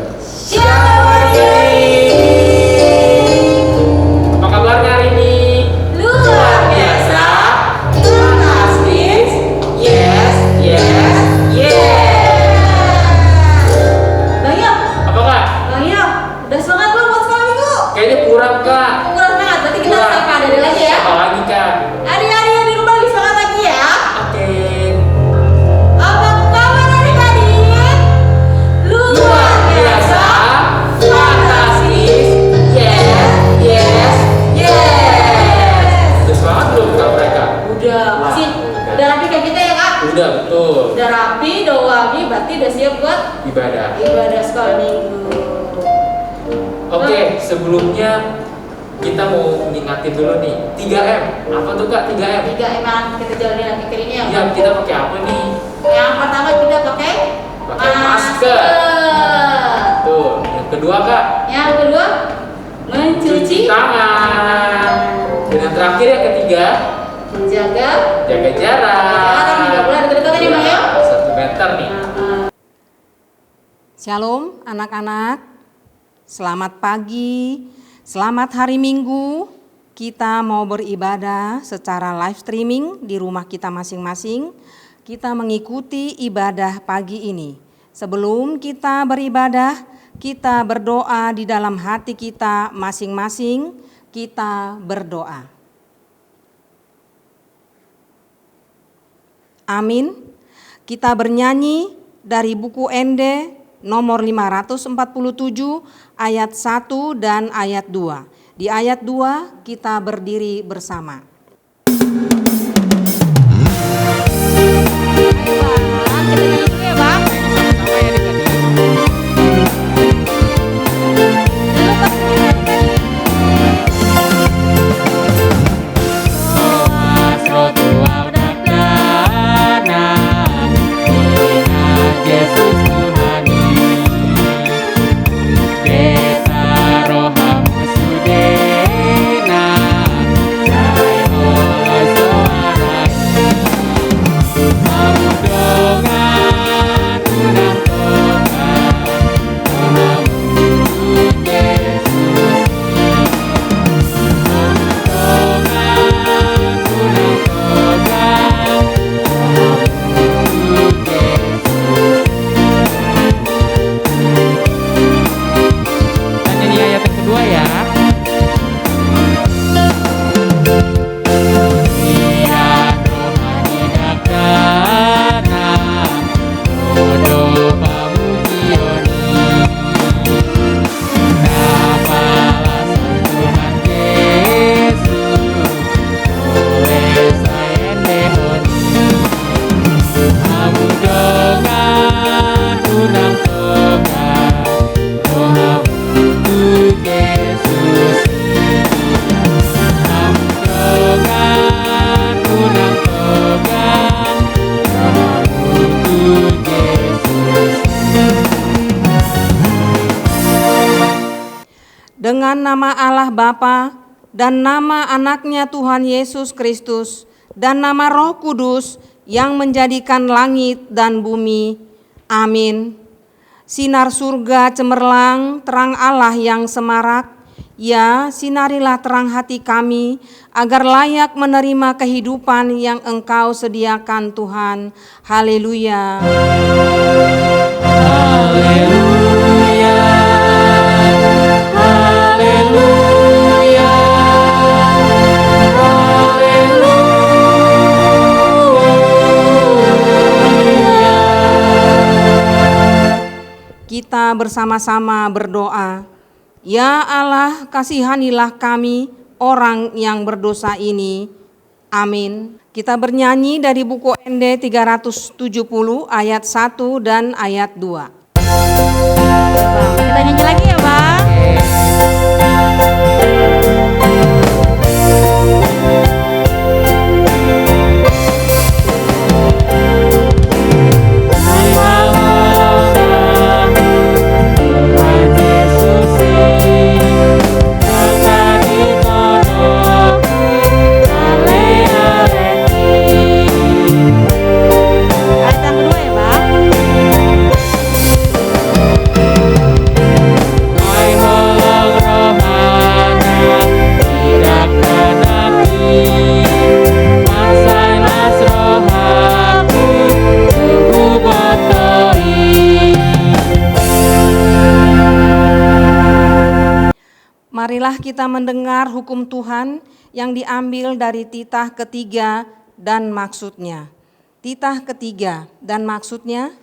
Shalom Apa kabarnya hari ini? Luar biasa, fantastis, yes, yes, yes. Bang Yo, Apa kak? udah semangat belum buat sekolah minggu? Kayaknya kurang kak. Kurang semangat, berarti kita Kurang. sapa ada lagi ya. Apa lagi kak? Adik-adik yang di rumah lebih semangat lagi ya. Oke. Apa kabar adik-adik? Luar biasa, fantastis, yes, yes, yes. Udah semangat belum kak mereka? Udah, masih udah rapi kayak kita ya kak? Udah betul. Udah rapi, udah wangi, berarti udah siap buat Ibadah. ibadah sekolah minggu. Oke, sebelumnya kita mau ngingatin dulu nih 3M. Apa tuh kak 3M? 3M kita jalanin akhir ini ya. Ya kita pakai apa nih? Yang pertama kita pakai Masker. Tuh. Yang kedua kak, Yang kedua mencuci tangan. Dan yang terakhir yang ketiga, menjaga jaga jarak. jarak. Tidak boleh dekat-dekatan ya bang ya. 1 meter nih. Shalom anak-anak, selamat pagi, selamat hari Minggu. Kita mau beribadah secara live streaming di rumah kita masing-masing. Kita mengikuti ibadah pagi ini. Sebelum kita beribadah, kita berdoa di dalam hati kita masing-masing. Kita berdoa. Amin. Kita bernyanyi dari buku Ende nomor 547 ayat 1 dan ayat 2. Di ayat 2 kita berdiri bersama. Dengan nama Allah Bapa dan nama anaknya Tuhan Yesus Kristus dan nama Roh Kudus yang menjadikan langit dan bumi. Amin. Sinar surga cemerlang, terang Allah yang semarak. Ya, sinarilah terang hati kami agar layak menerima kehidupan yang Engkau sediakan Tuhan. Haleluya. Haleluya. Haleluya. Haleluya. Kita bersama-sama berdoa. Ya Allah, kasihanilah kami orang yang berdosa ini. Amin. Kita bernyanyi dari buku Ende 370 ayat 1 dan ayat 2. Kita nyanyi lagi ya bang. Ayat yang kedua ya bang. Marilah kita mendengar hukum Tuhan yang diambil dari titah ketiga dan maksudnya. Titah ketiga dan maksudnya,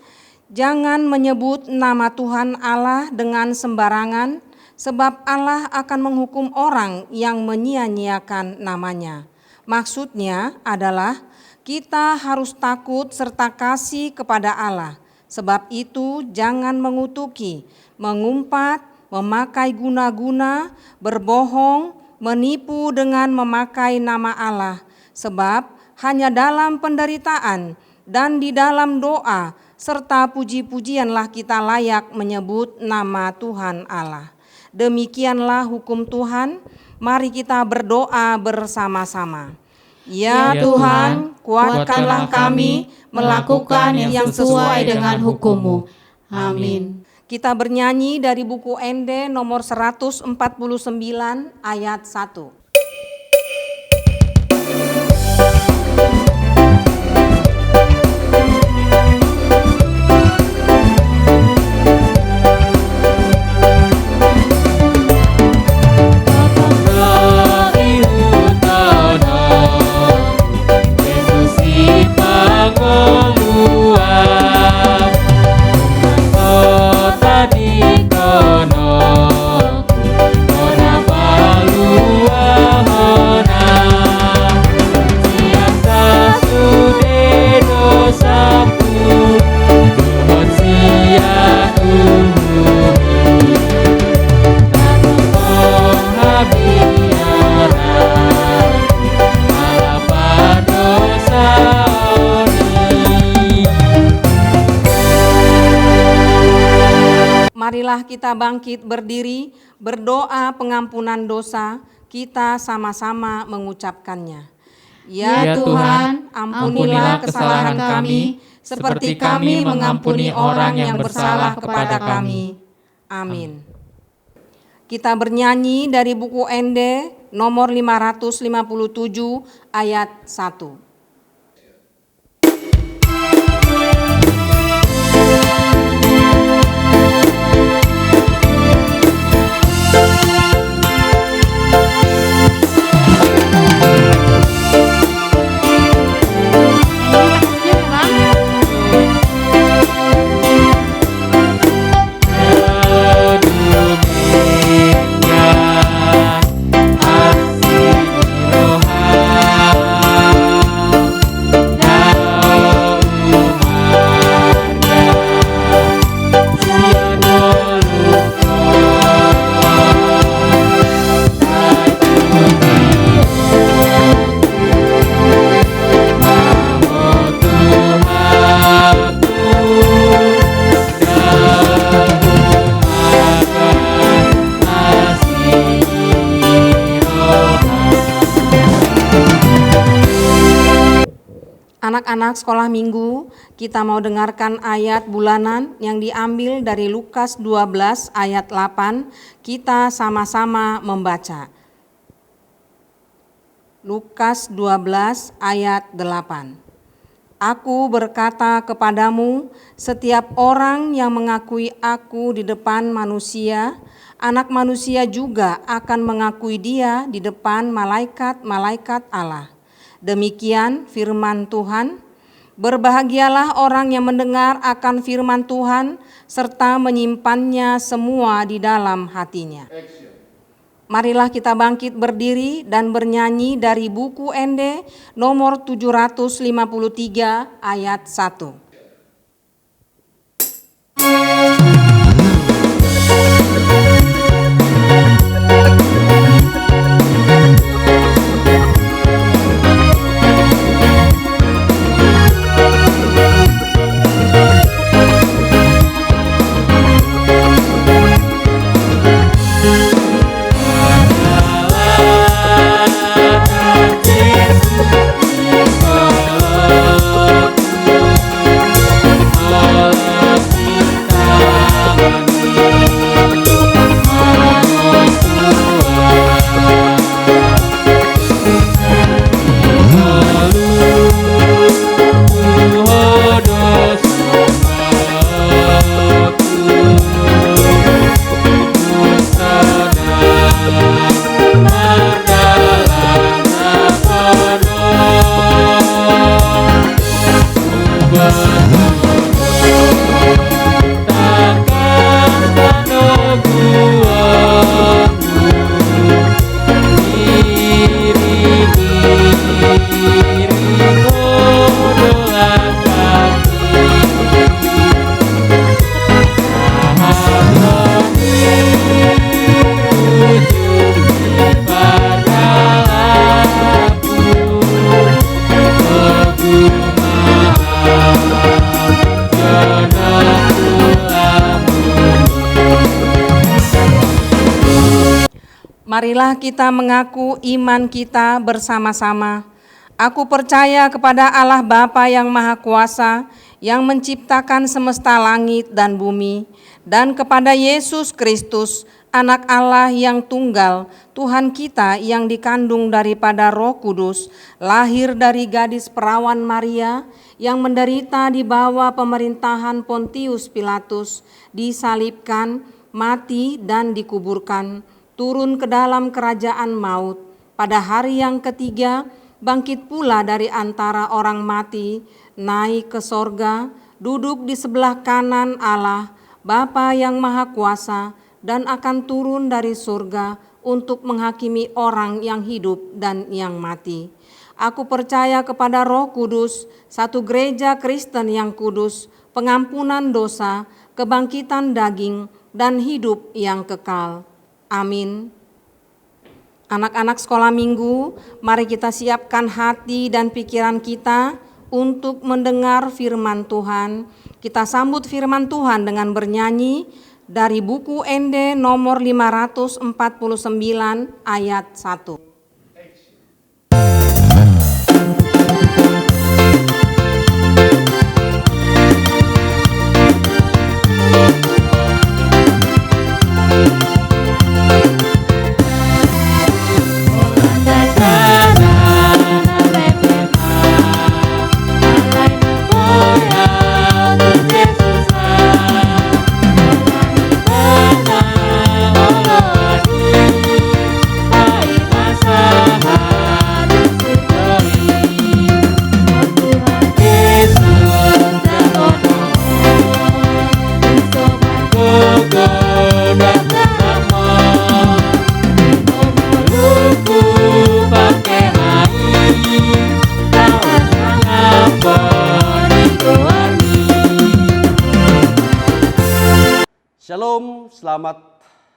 jangan menyebut nama Tuhan Allah dengan sembarangan, sebab Allah akan menghukum orang yang menyia-nyiakan namanya. Maksudnya adalah kita harus takut serta kasih kepada Allah. Sebab itu jangan mengutuki, mengumpat, memakai guna-guna, berbohong, menipu dengan memakai nama Allah. Sebab hanya dalam penderitaan dan di dalam doa serta puji-pujianlah kita layak menyebut nama Tuhan Allah. Demikianlah hukum Tuhan, mari kita berdoa bersama-sama. Ya Tuhan, kuatkanlah kami melakukan yang sesuai dengan hukum-Mu. Amin. Kita bernyanyi dari buku ND nomor 149 ayat 1. Marilah kita bangkit berdiri, berdoa pengampunan dosa, kita sama-sama mengucapkannya. Ya Tuhan, ampunilah kesalahan kami, seperti kami mengampuni orang yang bersalah kepada kami. Amin. Kita bernyanyi dari buku ND nomor 557 ayat 1. Anak-anak sekolah minggu, kita mau dengarkan ayat bulanan yang diambil dari Lukas 12 ayat 8. Kita sama-sama membaca. Lukas 12 ayat 8. Aku berkata kepadamu, setiap orang yang mengakui aku di depan manusia, Anak Manusia juga akan mengakui dia di depan malaikat-malaikat Allah. Demikian firman Tuhan. Berbahagialah orang yang mendengar akan firman Tuhan serta menyimpannya semua di dalam hatinya. Marilah kita bangkit berdiri dan bernyanyi dari buku ND nomor 753 ayat 1. Marilah kita mengaku iman kita bersama-sama. Aku percaya kepada Allah Bapa yang Maha Kuasa, yang menciptakan semesta langit dan bumi, dan kepada Yesus Kristus, Anak Allah yang tunggal, Tuhan kita yang dikandung daripada Roh Kudus, lahir dari gadis perawan Maria, yang menderita di bawah pemerintahan Pontius Pilatus, disalibkan, mati dan dikuburkan, turun ke dalam kerajaan maut. Pada hari yang ketiga, bangkit pula dari antara orang mati, naik ke sorga, duduk di sebelah kanan Allah, Bapa yang Maha Kuasa, dan akan turun dari surga untuk menghakimi orang yang hidup dan yang mati. Aku percaya kepada Roh Kudus, satu gereja Kristen yang kudus, pengampunan dosa, kebangkitan daging, dan hidup yang kekal. Amin. Anak-anak sekolah minggu, mari kita siapkan hati dan pikiran kita untuk mendengar firman Tuhan. Kita sambut firman Tuhan dengan bernyanyi dari buku ND nomor 549 ayat 1. Shalom, selamat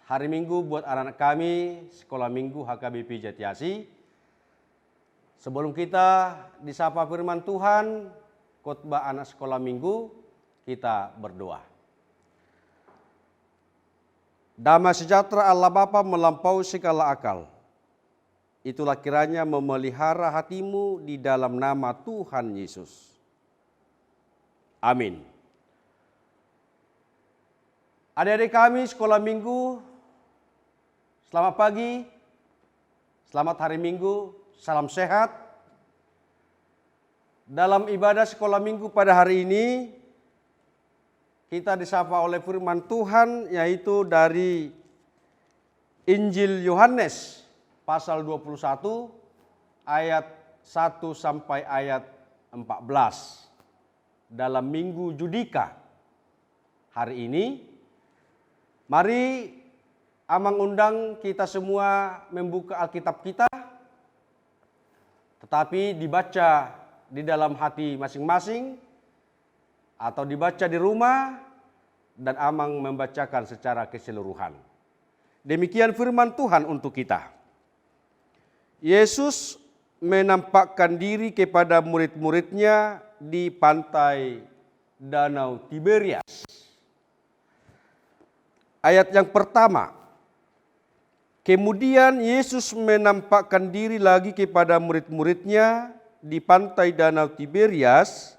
hari Minggu buat anak-anak kami Sekolah Minggu HKBP Jatiasi. Sebelum kita disapa firman Tuhan, khotbah anak sekolah Minggu, kita berdoa. Damai sejahtera Allah Bapa melampaui segala akal. Itulah kiranya memelihara hatimu di dalam nama Tuhan Yesus. Amin. Adik-adik kami sekolah minggu, selamat pagi, selamat hari Minggu, salam sehat. Dalam ibadah sekolah minggu pada hari ini, kita disapa oleh firman Tuhan yaitu dari Injil Yohanes pasal 21 ayat 1 sampai ayat 14 dalam Minggu Judika. Hari ini mari Amang undang kita semua membuka Alkitab kita, tetapi dibaca di dalam hati masing-masing atau dibaca di rumah, dan Amang membacakan secara keseluruhan. Demikian firman Tuhan untuk kita. Yesus menampakkan diri kepada murid-muridnya di pantai Danau Tiberias. Ayat yang pertama, kemudian Yesus menampakkan diri lagi kepada murid-muridnya di pantai Danau Tiberias,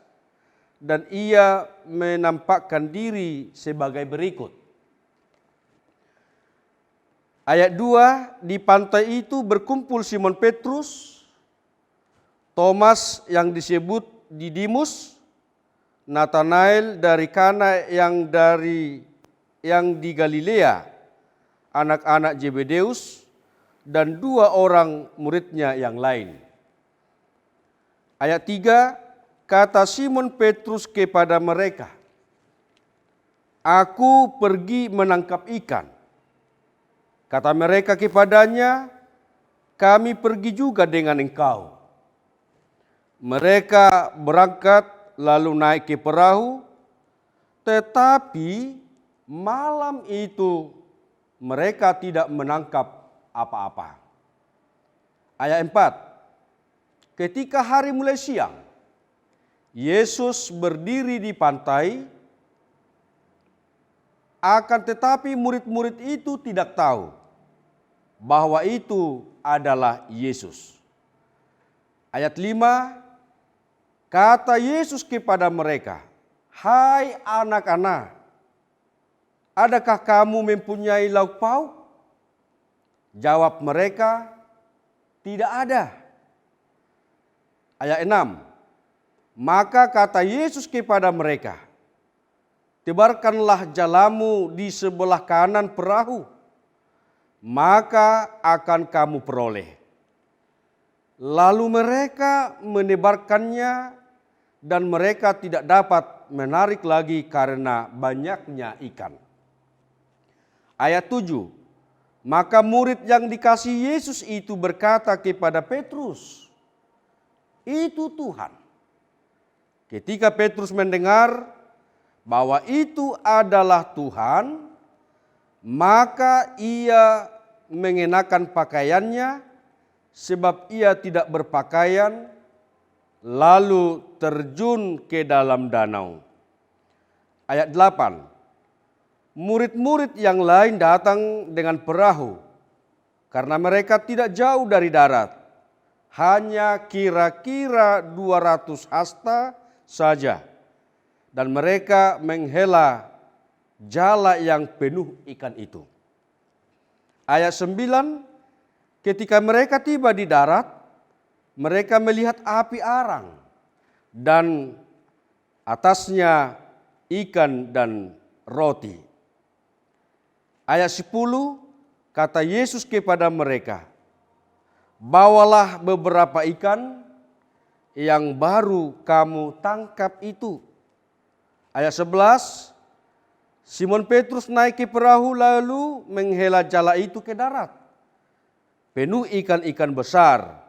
dan ia menampakkan diri sebagai berikut. Ayat 2, di pantai itu berkumpul Simon Petrus, Thomas yang disebut Didimus, Nathanael dari Kana yang di Galilea, anak-anak Zebedeus, dan 2 orang muridnya yang lain. Ayat 3, kata Simon Petrus kepada mereka, "Aku pergi menangkap ikan." Kata mereka kepadanya, "Kami pergi juga dengan engkau." Mereka berangkat lalu naik ke perahu, tetapi malam itu mereka tidak menangkap apa-apa. Ayat 4, ketika hari mulai siang, Yesus berdiri di pantai, akan tetapi murid-murid itu tidak tahu bahwa itu adalah Yesus. Ayat 5, kata Yesus kepada mereka, "Hai anak-anak, adakah kamu mempunyai lauk pauk?" Jawab mereka, "Tidak ada." Ayat 6, maka kata Yesus kepada mereka, "Tebarkanlah jalamu di sebelah kanan perahu, maka akan kamu peroleh." Lalu mereka menebarkannya dan mereka tidak dapat menarik lagi karena banyaknya ikan. Ayat 7, maka murid yang dikasihi Yesus itu berkata kepada Petrus, "Itu Tuhan." Ketika Petrus mendengar bahwa itu adalah Tuhan, maka ia mengenakan pakaiannya sebab ia tidak berpakaian, lalu terjun ke dalam danau. Ayat 8, murid-murid yang lain datang dengan perahu karena mereka tidak jauh dari darat, hanya kira-kira 200 hasta saja, dan mereka menghela jala yang penuh ikan itu. Ayat 9, ketika mereka tiba di darat, mereka melihat api arang dan atasnya ikan dan roti. Ayat 10, kata Yesus kepada mereka, "Bawalah beberapa ikan yang baru kamu tangkap itu." Ayat 11, Simon Petrus naik ke perahu lalu menghela jala itu ke darat, penuh ikan-ikan besar,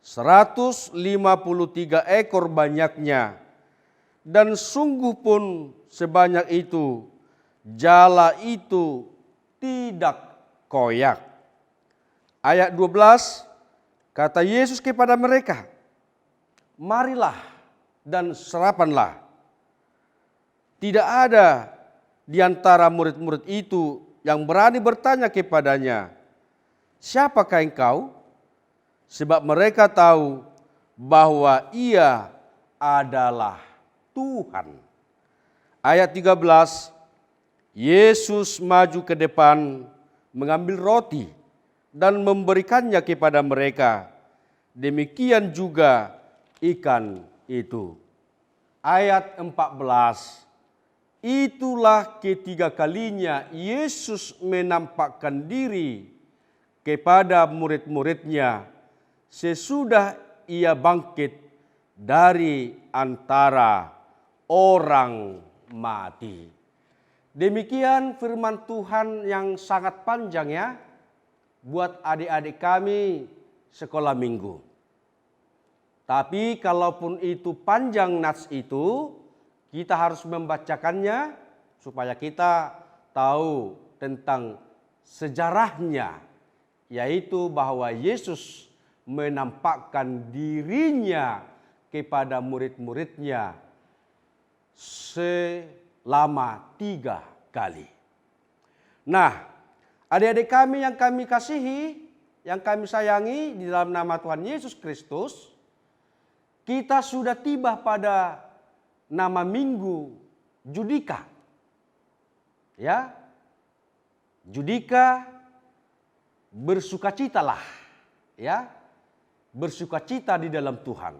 153 ekor banyaknya, dan sungguh pun sebanyak itu jala itu tidak koyak. Ayat 12, kata Yesus kepada mereka, "Marilah dan sarapanlah." Tidak ada di antara murid-murid itu yang berani bertanya kepadanya, "Siapakah engkau?" Sebab mereka tahu bahwa ia adalah Tuhan. Ayat 13, Yesus maju ke depan, mengambil roti dan memberikannya kepada mereka. Demikian juga ikan itu. Ayat 14, itulah ketiga kalinya Yesus menampakkan diri kepada murid-muridnya sesudah ia bangkit dari antara orang mati. Demikian firman Tuhan yang sangat panjang ya buat adik-adik kami sekolah minggu. Tapi kalaupun itu panjang nats itu, kita harus membacakannya supaya kita tahu tentang sejarahnya, yaitu bahwa Yesus menampakkan dirinya kepada murid-muridnya selama 3 kali. Nah, adik-adik kami yang kami kasihi, yang kami sayangi di dalam nama Tuhan Yesus Kristus, kita sudah tiba pada nama minggu Judika. Ya. Judika, bersukacitalah. Ya. Bersukacita di dalam Tuhan.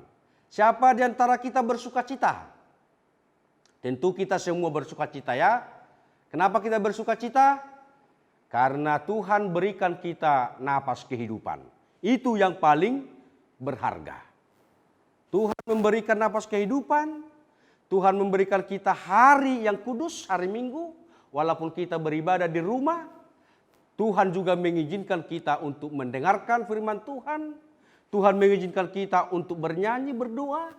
Siapa di antara kita bersukacita? Tentu kita semua bersukacita ya. Kenapa kita bersukacita? Karena Tuhan berikan kita napas kehidupan. Itu yang paling berharga. Tuhan memberikan napas kehidupan. Tuhan memberikan kita hari yang kudus, hari Minggu. Walaupun kita beribadah di rumah. Tuhan juga mengizinkan kita untuk mendengarkan firman Tuhan. Tuhan mengizinkan kita untuk bernyanyi, berdoa.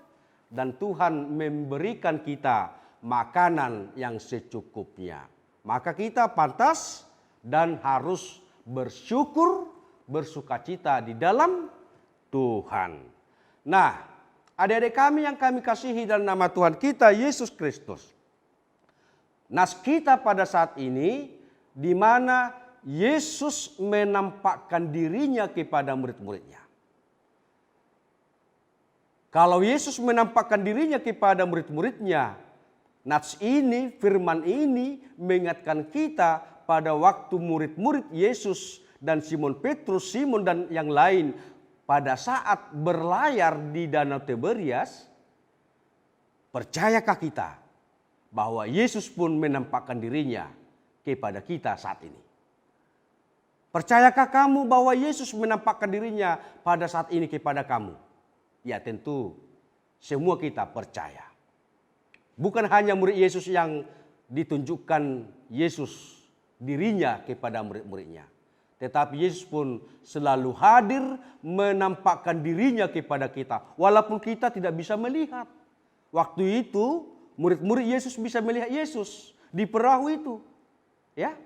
Dan Tuhan memberikan kita makanan yang secukupnya. Maka kita pantas dan harus bersyukur, bersukacita di dalam Tuhan. Nah, adik-adik kami yang kami kasihi dalam nama Tuhan kita Yesus Kristus. Nas kita pada saat ini di mana Yesus menampakkan dirinya kepada murid-muridnya. Kalau Yesus menampakkan dirinya kepada murid-muridnya, nats ini, firman ini mengingatkan kita pada waktu murid-murid Yesus dan Simon Petrus, Simon dan yang lain pada saat berlayar di Danau Tiberias. Percayakah kita bahwa Yesus pun menampakkan dirinya kepada kita saat ini? Percayakah kamu bahwa Yesus menampakkan dirinya pada saat ini kepada kamu? Ya tentu semua kita percaya. Bukan hanya murid Yesus yang ditunjukkan Yesus dirinya kepada murid-muridnya. Tetapi Yesus pun selalu hadir menampakkan dirinya kepada kita. Walaupun kita tidak bisa melihat. Waktu itu murid-murid Yesus bisa melihat Yesus di perahu itu. Ya.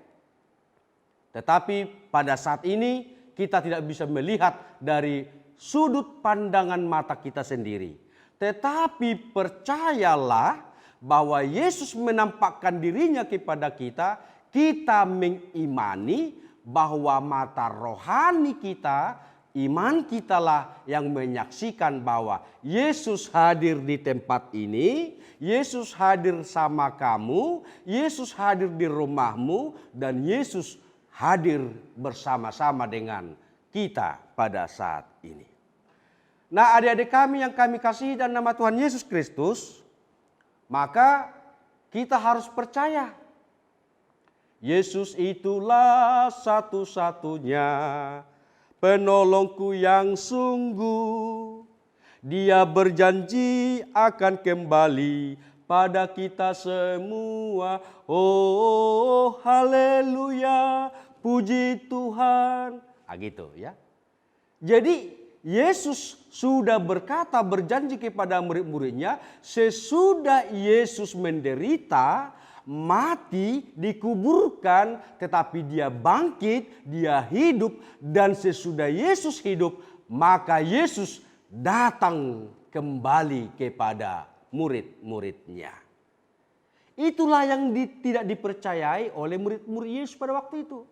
Tetapi pada saat ini kita tidak bisa melihat dari sudut pandangan mata kita sendiri. Tetapi percayalah bahwa Yesus menampakkan dirinya kepada kita, kita mengimani bahwa mata rohani kita, iman kitalah yang menyaksikan bahwa Yesus hadir di tempat ini, Yesus hadir sama kamu, Yesus hadir di rumahmu, dan Yesus hadir bersama-sama dengan kita pada saat ini. Nah, adik-adik kami yang kami kasihi dan nama Tuhan Yesus Kristus, maka kita harus percaya. Yesus itulah satu-satunya penolongku yang sungguh. Dia berjanji akan kembali pada kita semua. Oh, haleluya, puji Tuhan. Gitu ya. Jadi Yesus sudah berkata, berjanji kepada murid-muridnya, sesudah Yesus menderita, mati, dikuburkan, tetapi dia bangkit, dia hidup, dan sesudah Yesus hidup, maka Yesus datang kembali kepada murid-muridnya. Itulah yang tidak dipercayai oleh murid-murid Yesus pada waktu itu.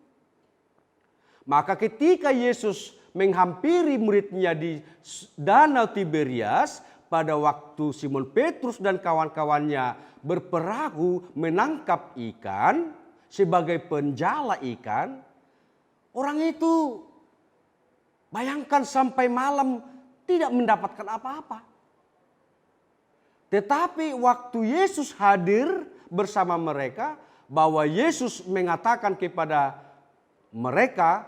Maka ketika Yesus menghampiri muridnya di Danau Tiberias, pada waktu Simon Petrus dan kawan-kawannya berperahu menangkap ikan sebagai penjala ikan, orang itu bayangkan sampai malam tidak mendapatkan apa-apa. Tetapi waktu Yesus hadir bersama mereka, bahwa Yesus mengatakan kepada mereka,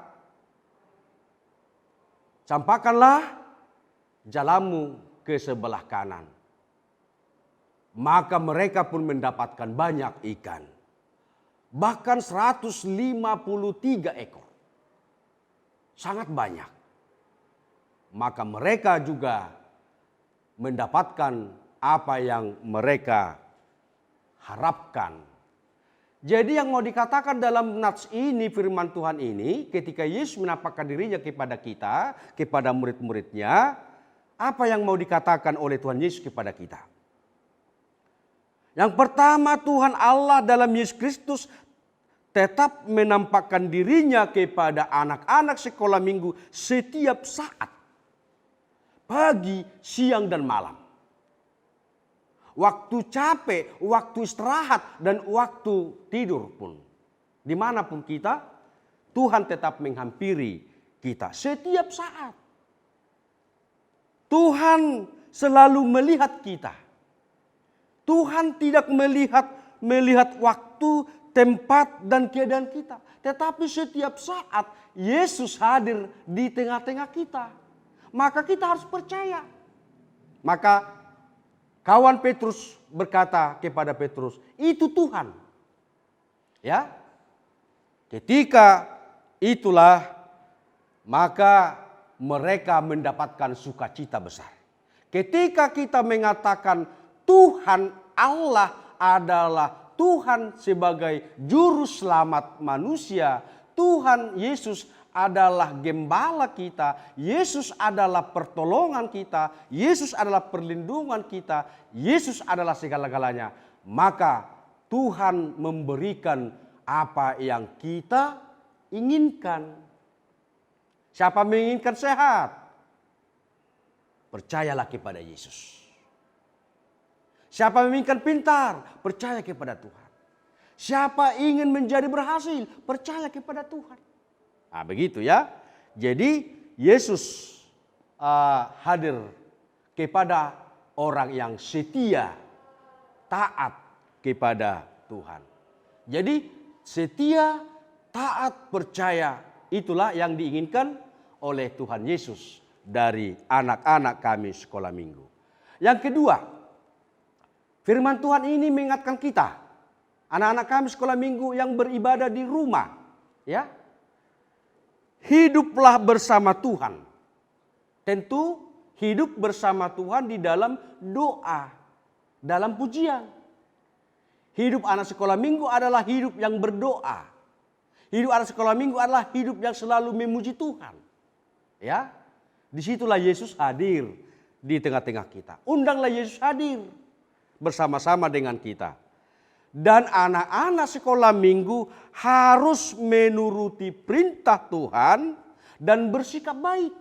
campakkanlah jalamu ke sebelah kanan. Maka mereka pun mendapatkan banyak ikan. Bahkan 153 ekor. Sangat banyak. Maka mereka juga mendapatkan apa yang mereka harapkan. Jadi yang mau dikatakan dalam nats ini, firman Tuhan ini, ketika Yesus menampakkan dirinya kepada kita, kepada murid-muridnya, apa yang mau dikatakan oleh Tuhan Yesus kepada kita? Yang pertama, Tuhan Allah dalam Yesus Kristus tetap menampakkan dirinya kepada anak-anak sekolah minggu setiap saat. Pagi, siang, dan malam. Waktu capek, waktu istirahat, dan waktu tidur pun. Dimanapun kita, Tuhan tetap menghampiri kita setiap saat. Tuhan selalu melihat kita. Tuhan tidak melihat waktu, tempat, dan keadaan kita. Tetapi setiap saat Yesus hadir di tengah-tengah kita. Maka kita harus percaya. Maka kawan Petrus berkata kepada Petrus, itu Tuhan. Ya. Ketika itulah maka mereka mendapatkan sukacita besar. Ketika kita mengatakan Tuhan Allah adalah Tuhan sebagai juru selamat manusia, Tuhan Yesus adalah gembala kita, Yesus adalah pertolongan kita, Yesus adalah perlindungan kita, Yesus adalah segala-galanya. Maka Tuhan memberikan apa yang kita inginkan. Siapa menginginkan sehat? Percayalah kepada Yesus. Siapa menginginkan pintar? Percaya kepada Tuhan. Siapa ingin menjadi berhasil? Percaya kepada Tuhan. Nah, begitu ya. Jadi Yesus hadir kepada orang yang setia, taat kepada Tuhan. Jadi setia, taat, percaya, itulah yang diinginkan oleh Tuhan Yesus dari anak-anak kami sekolah minggu. Yang kedua, firman Tuhan ini mengingatkan kita, anak-anak kami sekolah minggu yang beribadah di rumah, ya. Hiduplah bersama Tuhan. Tentu hidup bersama Tuhan di dalam doa, dalam pujian. Hidup anak sekolah minggu adalah hidup yang berdoa. Hidup anak sekolah minggu adalah hidup yang selalu memuji Tuhan. Ya, disitulah Yesus hadir di tengah-tengah kita. Undanglah Yesus hadir bersama-sama dengan kita. Dan anak-anak sekolah minggu harus menuruti perintah Tuhan dan bersikap baik.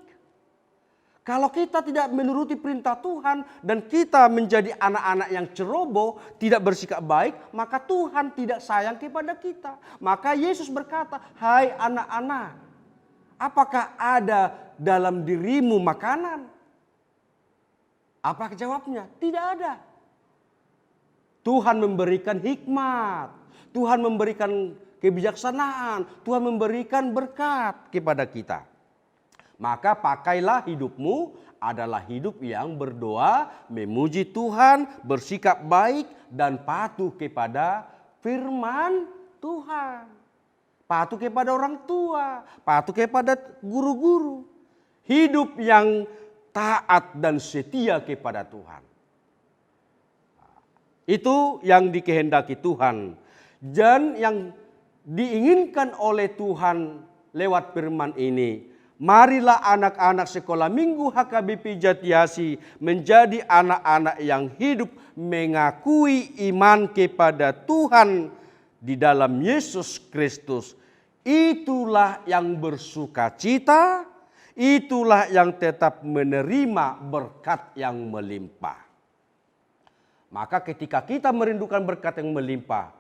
Kalau kita tidak menuruti perintah Tuhan dan kita menjadi anak-anak yang ceroboh, tidak bersikap baik, maka Tuhan tidak sayang kepada kita. Maka Yesus berkata, "Hai anak-anak, apakah ada dalam dirimu makanan?" Apa jawabnya? Tidak ada. Tuhan memberikan hikmat, Tuhan memberikan kebijaksanaan, Tuhan memberikan berkat kepada kita. Maka pakailah hidupmu adalah hidup yang berdoa, memuji Tuhan, bersikap baik dan patuh kepada firman Tuhan. Patuh kepada orang tua, patuh kepada guru-guru. Hidup yang taat dan setia kepada Tuhan. Itu yang dikehendaki Tuhan. Dan yang diinginkan oleh Tuhan lewat firman ini. Marilah anak-anak sekolah minggu HKBP Jatiasi menjadi anak-anak yang hidup mengakui iman kepada Tuhan di dalam Yesus Kristus. Itulah yang bersukacita, itulah yang tetap menerima berkat yang melimpah. Maka ketika kita merindukan berkat yang melimpah,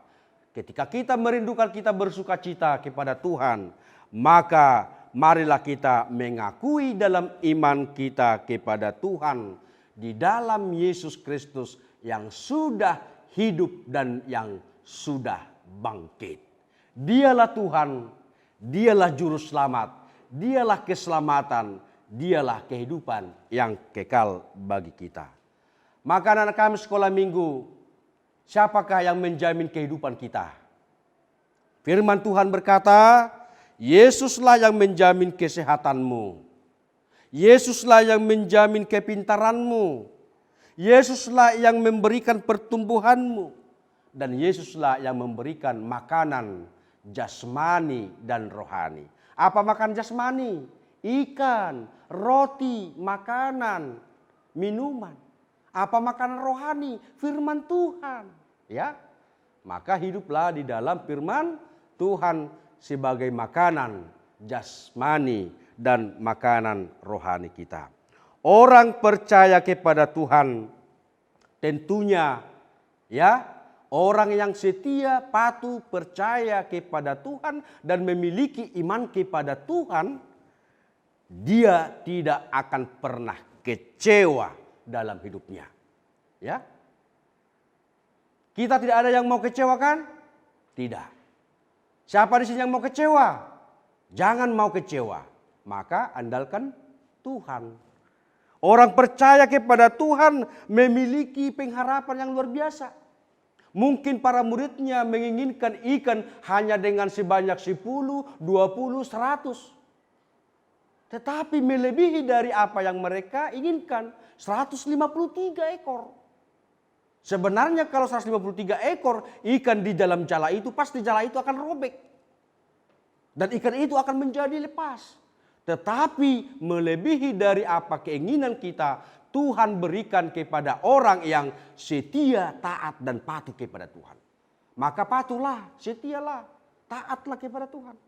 ketika kita merindukan kita bersukacita kepada Tuhan, maka marilah kita mengakui dalam iman kita kepada Tuhan di dalam Yesus Kristus yang sudah hidup dan yang sudah bangkit. Dialah Tuhan, dialah juru selamat, dialah keselamatan, dialah kehidupan yang kekal bagi kita. Maka anak kami sekolah minggu, siapakah yang menjamin kehidupan kita? Firman Tuhan berkata, Yesuslah yang menjamin kesehatanmu. Yesuslah yang menjamin kepintaranmu. Yesuslah yang memberikan pertumbuhanmu. Dan Yesuslah yang memberikan makanan jasmani dan rohani. Apa makan jasmani? Ikan, roti, makanan, minuman. Apa makanan rohani? Firman Tuhan. Ya, maka hiduplah di dalam firman Tuhan sebagai makanan jasmani dan makanan rohani kita. Orang percaya kepada Tuhan tentunya ya, orang yang setia, patuh, percaya kepada Tuhan dan memiliki iman kepada Tuhan, dia tidak akan pernah kecewa dalam hidupnya. Ya. Kita tidak ada yang mau kecewakan? Tidak. Siapa di sini yang mau kecewa? Jangan mau kecewa. Maka andalkan Tuhan. Orang percaya kepada Tuhan memiliki pengharapan yang luar biasa. Mungkin para muridnya menginginkan ikan hanya dengan sebanyak 10, 20, 100. Tetapi melebihi dari apa yang mereka inginkan. 153 ekor. Sebenarnya kalau 153 ekor ikan di dalam jala itu, pasti jala itu akan robek. Dan ikan itu akan menjadi lepas. Tetapi melebihi dari apa keinginan kita, Tuhan berikan kepada orang yang setia, taat dan patuh kepada Tuhan. Maka patuhlah, setialah, taatlah kepada Tuhan.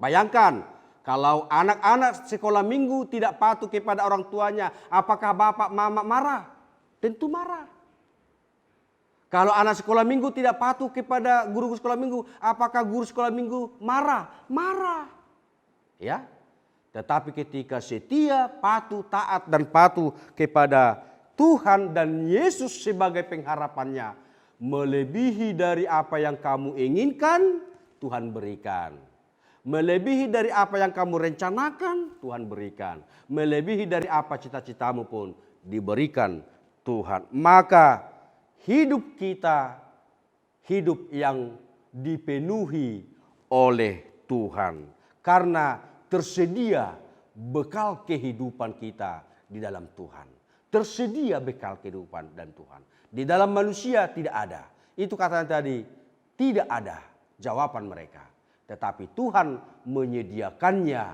Bayangkan, kalau anak-anak sekolah minggu tidak patuh kepada orang tuanya, apakah bapak mama marah? Tentu marah. Kalau anak sekolah minggu tidak patuh kepada guru sekolah minggu, apakah guru sekolah minggu marah? Marah. Ya. Tetapi ketika setia, patuh, taat dan patuh kepada Tuhan dan Yesus sebagai pengharapannya, melebihi dari apa yang kamu inginkan, Tuhan berikan. Melebihi dari apa yang kamu rencanakan, Tuhan berikan. Melebihi dari apa cita-citamu pun diberikan Tuhan. Maka hidup kita, hidup yang dipenuhi oleh Tuhan. Karena tersedia bekal kehidupan kita di dalam Tuhan. Tersedia bekal kehidupan dan Tuhan. Di dalam manusia tidak ada. Itu katanya tadi, tidak ada jawaban mereka. Tetapi Tuhan menyediakannya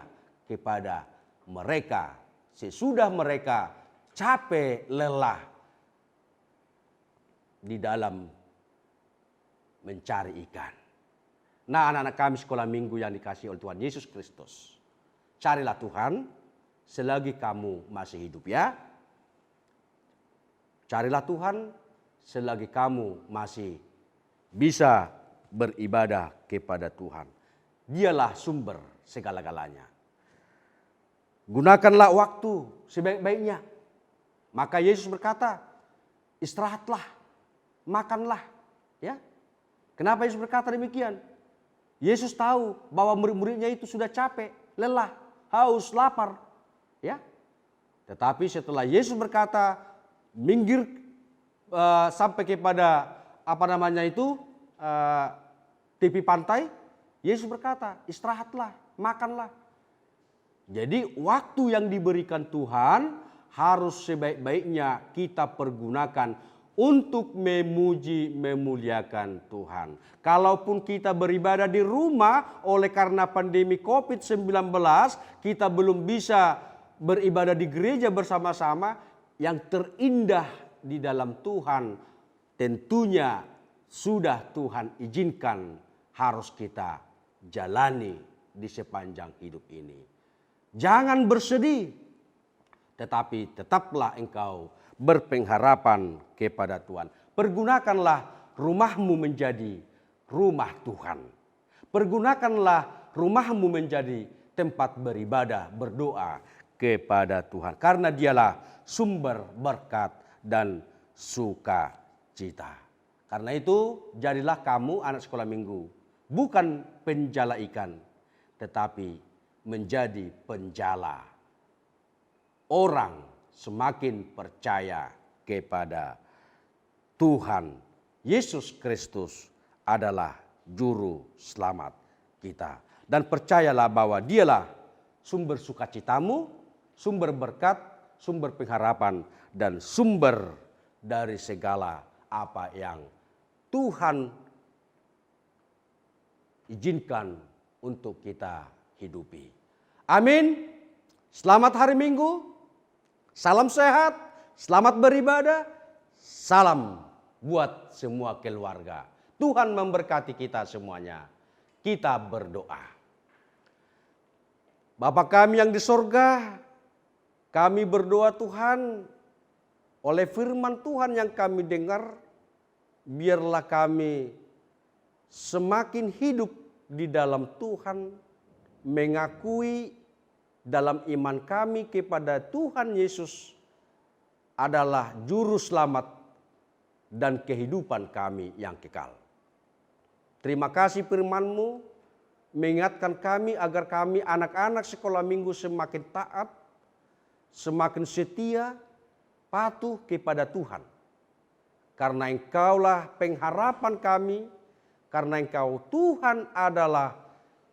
kepada mereka sesudah mereka capek lelah di dalam mencari ikan. Nah, anak-anak kami sekolah minggu yang dikasihi oleh Tuhan Yesus Kristus, carilah Tuhan selagi kamu masih hidup ya. Carilah Tuhan selagi kamu masih bisa beribadah kepada Tuhan. Dialah sumber segala-galanya. Gunakanlah waktu sebaik-baiknya. Maka Yesus berkata, istirahatlah, makanlah. Ya. Kenapa Yesus berkata demikian? Yesus tahu bahwa murid-muridnya itu sudah capek, lelah, haus, lapar. Ya. Tetapi setelah Yesus berkata, minggir sampai kepada tepi pantai, Yesus berkata, istirahatlah, makanlah. Jadi waktu yang diberikan Tuhan harus sebaik-baiknya kita pergunakan untuk memuji, memuliakan Tuhan. Kalaupun kita beribadah di rumah oleh karena pandemi COVID-19, kita belum bisa beribadah di gereja bersama-sama, yang terindah di dalam Tuhan tentunya sudah Tuhan izinkan harus kita jalani di sepanjang hidup ini. Jangan bersedih, tetapi tetaplah engkau berpengharapan kepada Tuhan. Pergunakanlah rumahmu menjadi rumah Tuhan. Pergunakanlah rumahmu menjadi tempat beribadah, berdoa kepada Tuhan. Karena dialah sumber berkat dan sukacita. Karena itu jadilah kamu anak sekolah minggu bukan penjala ikan, tetapi menjadi penjala. Orang semakin percaya kepada Tuhan Yesus Kristus adalah juru selamat kita. Dan percayalah bahwa dialah sumber sukacitamu, sumber berkat, sumber pengharapan, dan sumber dari segala apa yang Tuhan izinkan untuk kita hidupi. Amin. Selamat hari Minggu. Salam sehat. Selamat beribadah. Salam buat semua keluarga. Tuhan memberkati kita semuanya. Kita berdoa. Bapa kami yang di sorga, kami berdoa Tuhan, oleh firman Tuhan yang kami dengar, biarlah kami semakin hidup di dalam Tuhan, mengakui dalam iman kami kepada Tuhan Yesus adalah juru selamat dan kehidupan kami yang kekal. Terima kasih firman-Mu mengingatkan kami agar kami anak-anak sekolah minggu semakin taat, semakin setia, patuh kepada Tuhan. Karena Engkaulah pengharapan kami, karena Engkau Tuhan adalah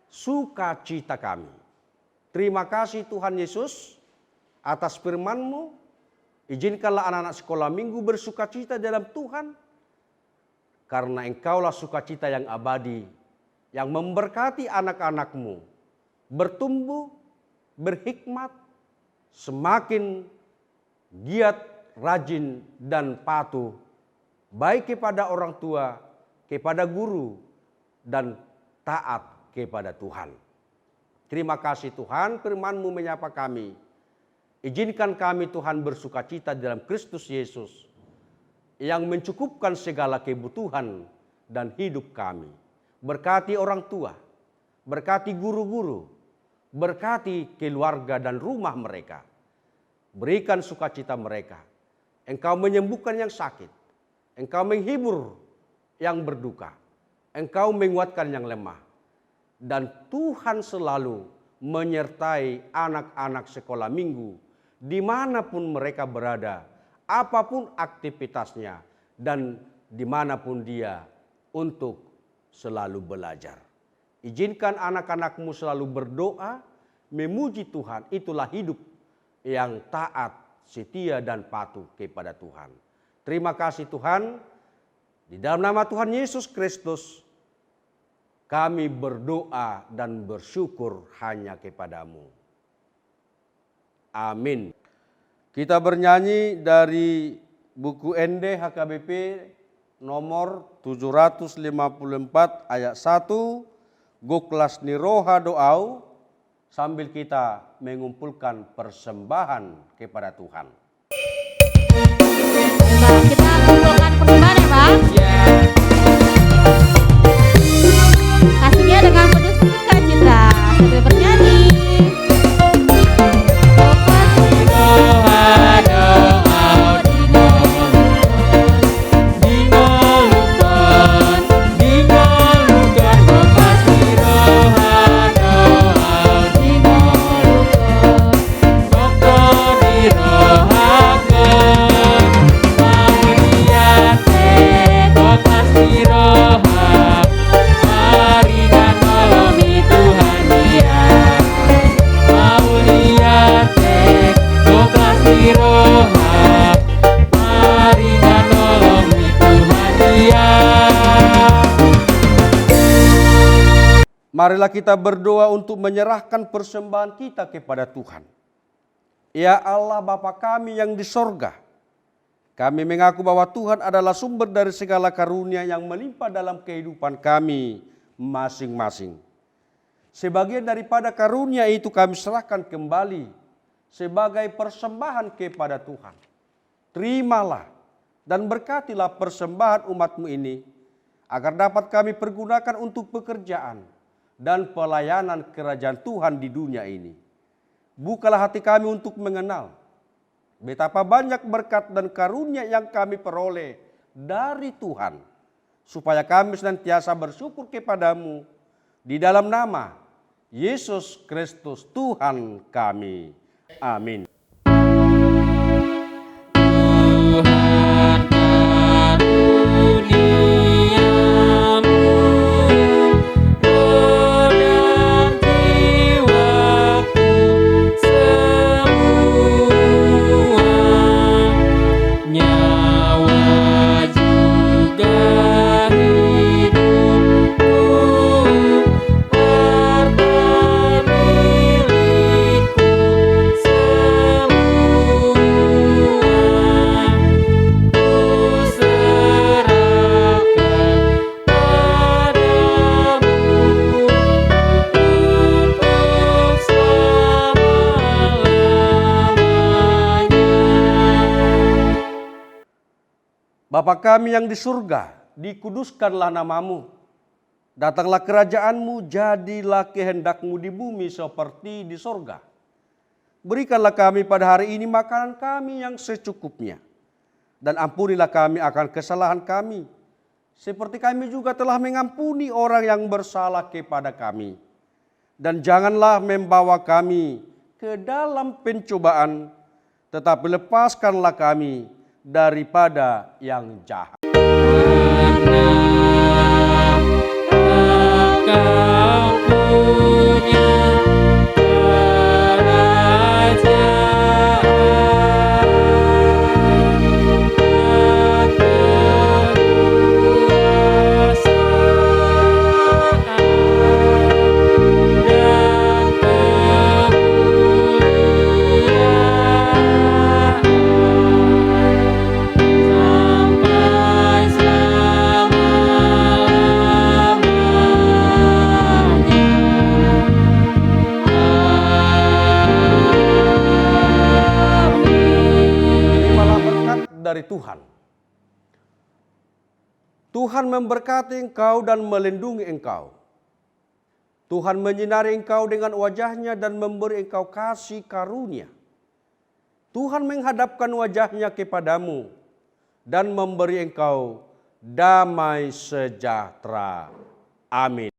sukacita kami. Terima kasih Tuhan Yesus atas firman-Mu. Izinkanlah anak-anak sekolah minggu bersukacita dalam Tuhan. Karena Engkaulah sukacita yang abadi, yang memberkati anak-anak-Mu bertumbuh, berhikmat, semakin giat, rajin, dan patuh, baik kepada orang tua, kepada guru, dan taat kepada Tuhan. Terima kasih Tuhan, firman-Mu menyapa kami. Izinkan kami Tuhan bersukacita dalam Kristus Yesus yang mencukupkan segala kebutuhan dan hidup kami. Berkati orang tua, berkati guru-guru, berkati keluarga dan rumah mereka. Berikan sukacita mereka. Engkau menyembuhkan yang sakit, Engkau menghibur yang berduka, Engkau menguatkan yang lemah. Dan Tuhan selalu menyertai anak-anak sekolah minggu dimanapun mereka berada, apapun aktivitasnya dan dimanapun dia untuk selalu belajar. Izinkan anak-anak-Mu selalu berdoa, memuji Tuhan, itulah hidup yang taat, setia dan patuh kepada Tuhan. Terima kasih Tuhan, di dalam nama Tuhan Yesus Kristus, kami berdoa dan bersyukur hanya kepada-Mu. Amin. Kita bernyanyi dari buku ND HKBP nomor 754 ayat 1, Goklas Niroha Doau, sambil kita mengumpulkan persembahan kepada Tuhan. Kita kumpulkan persembahan ya Bang. Ya. Kasihnya dengan penuh sukacita sambil bernyanyi. Marilah kita berdoa untuk menyerahkan persembahan kita kepada Tuhan. Ya Allah Bapa kami yang di sorga, kami mengaku bahwa Tuhan adalah sumber dari segala karunia yang melimpah dalam kehidupan kami masing-masing. Sebagian daripada karunia itu kami serahkan kembali sebagai persembahan kepada Tuhan. Terimalah dan berkatilah persembahan umat-Mu ini, agar dapat kami pergunakan untuk pekerjaan dan pelayanan kerajaan Tuhan di dunia ini. Bukalah hati kami untuk mengenal betapa banyak berkat dan karunia yang kami peroleh dari Tuhan, supaya kami senantiasa bersyukur kepada-Mu di dalam nama Yesus Kristus Tuhan kami. Amin. Bapa kami yang di surga, dikuduskanlah nama-Mu. Datanglah kerajaan-Mu, jadilah kehendak-Mu di bumi seperti di surga. Berikanlah kami pada hari ini makanan kami yang secukupnya. Dan ampunilah kami akan kesalahan kami, seperti kami juga telah mengampuni orang yang bersalah kepada kami. Dan janganlah membawa kami ke dalam pencobaan, tetapi lepaskanlah kami daripada yang jahat. Sampai dari Tuhan. Tuhan memberkati engkau dan melindungi engkau. Tuhan menyinari engkau dengan wajah-Nya dan memberi engkau kasih karunia. Tuhan menghadapkan wajah-Nya kepadamu dan memberi engkau damai sejahtera. Amin.